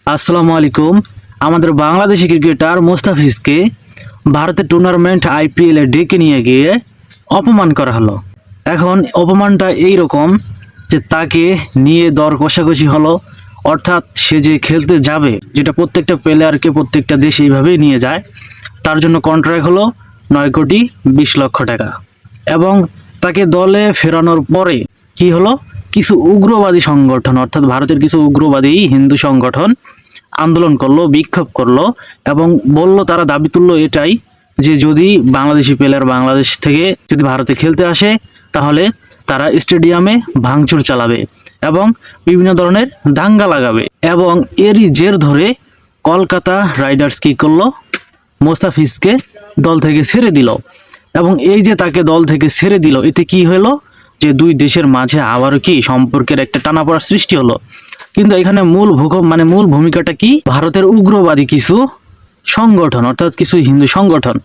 আসসালামু আলাইকুম। আমাদের বাংলাদেশি ক্রিকেটার মুস্তাফিজকে ভারতের টুর্নামেন্ট আইপিএল এ ডেকে নিয়ে গিয়ে অপমান করা হলো। এখন অপমানটা এই রকম যে তাকে নিয়ে দর কষাকষি হলো, অর্থাৎ সে যে খেলতে যাবে, যেটা প্রত্যেকটা প্লেয়ারকে প্রত্যেকটা দেশ এইভাবেই নিয়ে যায়, তার জন্য কন্ট্রাক্ট হলো 9,20,00,000 টাকা। এবং তাকে দলে ফেরানোর পরে কি হলো, কিছু উগ্রবাদী সংগঠন, অর্থাৎ ভারতের কিছু উগ্রবাদী হিন্দু সংগঠন আন্দোলন করলো, বিক্ষোভ করলো এবং বলল, তারা দাবি তুললো এটাই যে যদি বাংলাদেশি প্লেয়ার বাংলাদেশ থেকে যদি ভারতে খেলতে আসে তাহলে তারা স্টেডিয়ামে ভাঙচুর চালাবে এবং বিভিন্ন ধরনের দাঙ্গা লাগাবে। এবং এরই জের ধরে কলকাতা রাইডার্স কি করলো, মোস্তাফিজকে দল থেকে ছেড়ে দিল। এবং এই যে তাকে দল থেকে ছেড়ে দিল, এতে কি হলো যে দুই দেশের মাঝে আবারও কি সম্পর্কের একটা টানাপোড়ার সৃষ্টি হলো। কিন্তু এখানে মূল ভূমিকাটা কি, ভারতের উগ্রবাদী কিছু সংগঠন, অর্থাৎ কিছু হিন্দু সংগঠন।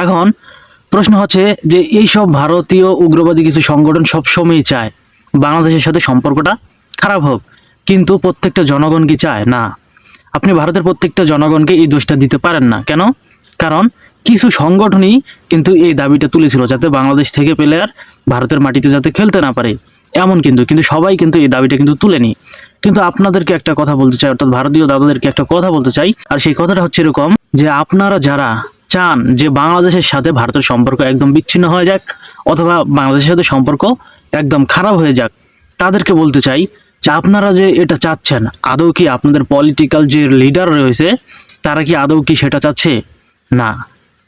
এখন প্রশ্ন হচ্ছে যে এইসব ভারতীয় উগ্রবাদী কিছু সংগঠন সবসময়ই চায় বাংলাদেশের সাথে সম্পর্কটা খারাপ হোক, কিন্তু প্রত্যেকটা জনগণ কি চায় না। আপনি ভারতের প্রত্যেকটা জনগণকে এই দোষটা দিতে পারেন না। কেন? কারণ কিছু সংগঠনই কিন্তু এই দাবিটা তুলেছিল যাতে বাংলাদেশ থেকে প্লেয়ার ভারতের মাটিতে যাতে খেলতে না পারে, এমন কিন্তু সবাই কিন্তু এই দাবিটা কিন্তু তুলেনি। কিন্তু আপনাদেরকে একটা কথা বলতে চাই, অর্থাৎ ভারতীয় দাদাদেরকে একটা কথা বলতে চাই, আর সেই কথাটা হচ্ছে এরকম যে আপনারা যারা চান যে বাংলাদেশের সাথে ভারতের সম্পর্ক একদম বিচ্ছিন্ন হয়ে যাক অথবা বাংলাদেশের সাথে সম্পর্ক একদম খারাপ হয়ে যাক, তাদেরকে বলতে চাই যে আপনারা যে এটা চাচ্ছেন, আদৌ কি আপনাদের পলিটিক্যাল যে লিডার রয়েছে তারা কি আদৌ কি সেটা চাচ্ছে? না।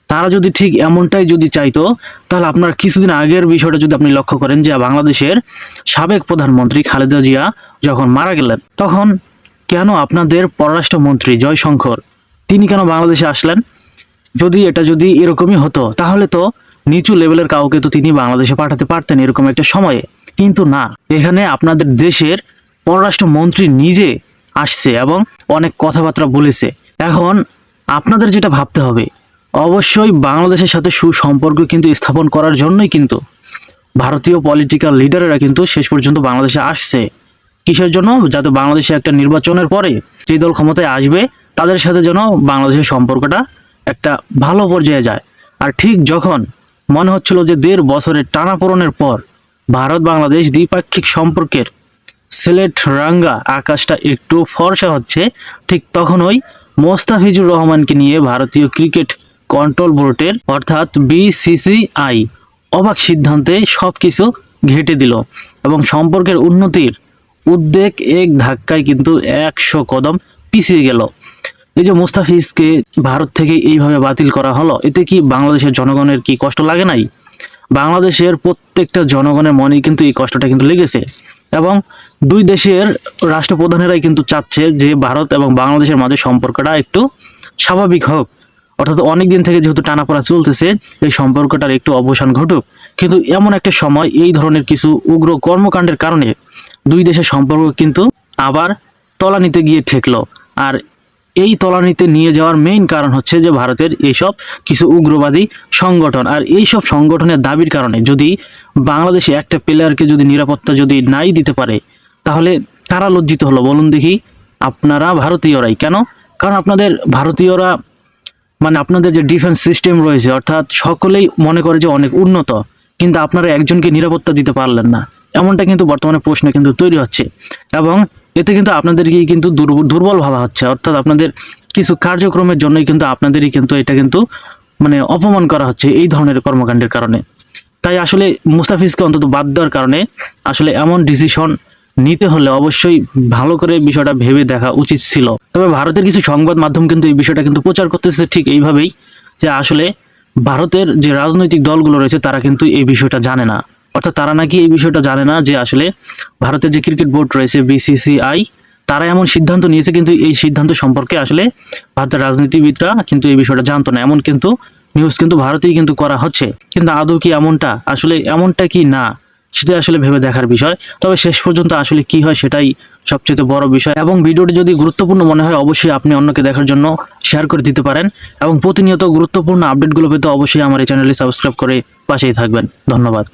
তারা যদি ঠিক এমনটাই যদি চাইতো, তাহলে আপনার কিছুদিন আগের বিষয়টা যদি আপনি লক্ষ্য করেন যে বাংলাদেশের সাবেক প্রধানমন্ত্রী খালেদা জিয়া যখন মারা গেলেন, তখন কেন আপনাদের পররাষ্ট্রমন্ত্রী জয়শঙ্কর তিনি কেন বাংলাদেশে আসলেন? যদি এরকমই হতো তাহলে তো নিচু লেভেলের কাউকে তো তিনি বাংলাদেশে পাঠাতে পারতেন এরকম একটা সময়ে। কিন্তু না, এখানে আপনাদের দেশের পররাষ্ট্রমন্ত্রী নিজে আসছে এবং অনেক কথাবার্তা বলেছে। এখন আপনাদের যেটা ভাবতে হবে, অবশ্যই বাংলাদেশের সাথে সুসম্পর্ক কিন্তু স্থাপন করার জন্যই কিন্তু ভারতীয় পলিটিক্যাল লিডারেরা কিন্তু শেষ পর্যন্ত বাংলাদেশে আসছে। কিসের জন্য? যাতে বাংলাদেশে একটা নির্বাচনের পরে যে দল ক্ষমতায় আসবে তাদের সাথে যেন বাংলাদেশের সম্পর্কটা একটা ভালো পর্যায়ে যায়। আর ঠিক যখন মনে হচ্ছিল যে 1.5 বছরের টানাপোড়েনের পর ভারত বাংলাদেশ দ্বিপাক্ষিক সম্পর্কের সিলেট রাঙ্গা আকাশটা একটু ফর্সা হচ্ছে, ঠিক তখনই মোস্তাফিজুর রহমানকে নিয়ে ভারতীয় ক্রিকেট কন্ট্রোল বোর্ডের অর্থাৎ বিসিসিআই অবাক সিদ্ধান্তে সবকিছু ঘেঁটে দিল এবং সম্পর্কের উন্নতির উদ্বেগ এক ধাক্কায় কিন্তু 100 কদম পিছিয়ে গেল। এই যে মুস্তাফিজকে ভারত থেকে এইভাবে বাতিল করা হলো, এতে কি বাংলাদেশের জনগণের কি কষ্ট লাগে নাই? বাংলাদেশের প্রত্যেকটা জনগণের মনে কিন্তু এই কষ্টটা কিন্তু লেগেছে। এবং দুই দেশের রাষ্ট্রপ্রধানেরাই কিন্তু চাচ্ছে যে ভারত এবং বাংলাদেশের মাঝে সম্পর্কটা একটু স্বাভাবিক হোক, অর্থাৎ অনেকদিন থেকে যেহেতু টানাপোড়া চলতেছে, এই সম্পর্কটার একটু অবসান ঘটুক। কিন্তু এমন একটা সময় এই ধরনের কিছু উগ্র কর্মকাণ্ডের কারণে দুই দেশের সম্পর্ক কিন্তু আবার তলানিতে গিয়ে ঠেকলো। আর এই তলানিতে নিয়ে যাওয়ার মেইন কারণ হচ্ছে যে ভারতের এইসব কিছু উগ্রবাদী সংগঠন। আর এইসব সংগঠনের দাবির কারণে যদি বাংলাদেশে একটা প্লেয়ারকে যদি নিরাপত্তা যদি নাই দিতে পারে, তাহলে কারা লজ্জিত হলো বলুন দেখি? আপনারা ভারতীয়রাই। কেন? কারণ আপনাদের ভারতীয়রা আপনাদের যে ডিফেন্স সিস্টেম রয়েছে, অর্থাৎ সকলেই মনে করে যে অনেক উন্নত, কিন্তু আপনারা একজনকে নিরাপত্তা দিতে পারলেন না, এমনটা কিন্তু বর্তমানে প্রশ্ন কিন্তু তৈরি হচ্ছে। এবং এতে কিন্তু আপনাদেরকেই কিন্তু দুর্বল ভাবা হচ্ছে, অর্থাৎ আপনাদের কিছু কার্যক্রমের জন্যই কিন্তু আপনাদেরই কিন্তু এটা কিন্তু অপমান করা হচ্ছে এই ধরনের কর্মকাণ্ডের কারণে। তাই আসলে মুস্তাফিজকে অন্তত বাদ দেওয়ার কারণে আসলে এমন ডিসিশন নিতে হলে অবশ্যই ভালো করে বিষয়টা ভেবে দেখা উচিত ছিল। তবে ভারতের কিছু সংবাদ মাধ্যম কিন্তু এই বিষয়টা কিন্তু প্রচার করতেছে ঠিক এইভাবেই, যে আসলে ভারতের যে রাজনৈতিক দলগুলো রয়েছে তারা কিন্তু এই বিষয়টা জানে না, অর্থাৎ তারা নাকি এই বিষয়টা জানে না যে আসলে ভারতের যে ক্রিকেট বোর্ড রয়েছে বিসিসিআই, তারা এমন সিদ্ধান্ত নিয়েছে, কিন্তু এই সিদ্ধান্ত সম্পর্কে আসলে ভারতের রাজনীতিবিদরা কিন্তু এই বিষয়টা জানতো না। এমন কিন্তু নিউজ কিন্তু ভারতেই কিন্তু করা হচ্ছে, কিন্তু আদৌ কি এমনটা? আসলে এমনটা কি না, সেটাই আসলে ভেবে দেখার বিষয়। তবে শেষ পর্যন্ত আসলে কি হয় সেটাই সবচেয়ে বড় বিষয়। এবং ভিডিওটি যদি গুরুত্বপূর্ণ মনে হয় অবশ্যই আপনি অন্যকে দেখার জন্য শেয়ার করে দিতে পারেন। এবং প্রতিনিয়ত গুরুত্বপূর্ণ আপডেটগুলো পেতে অবশ্যই আমার এই চ্যানেলটি সাবস্ক্রাইব করে পাশেই থাকবেন। ধন্যবাদ।